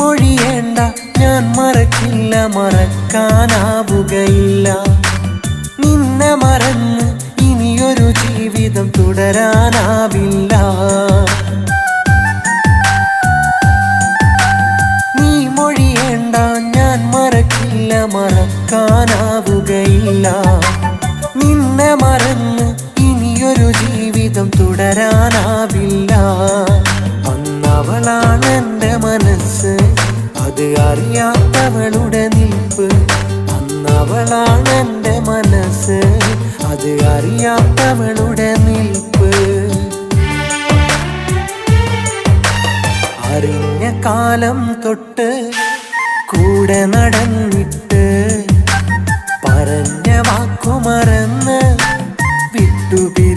മൊഴിയേണ്ട ഞാൻ മറക്കില്ല, മറക്കാനാവുകയില്ല. നിന്നെ മറന്ന് ഇനിയൊരു ജീവിതം തുടരാനാവില്ല. നീ മൊഴിയേണ്ട ഞാൻ മറക്കില്ല, മറക്കാനാവുകയില്ല. നിന്നെ മറന്ന് ഇനിയൊരു ജീവിതം തുടരാനാവില്ല. അന്നവളാണെൻ്റെ മനസ്സ്, അത് അറിയാത്തവളുടെ നിൽപ്പ്. അന്നവളാണെൻ്റെ മനസ്സ്, അത് അറിയാത്തവളുടെ നിൽപ്പ്. അറിഞ്ഞ കാലം തൊട്ട് കൂടെ നടന്നിട്ട് പറഞ്ഞ വാക്കുമറന്ന് വിട്ടുപിരി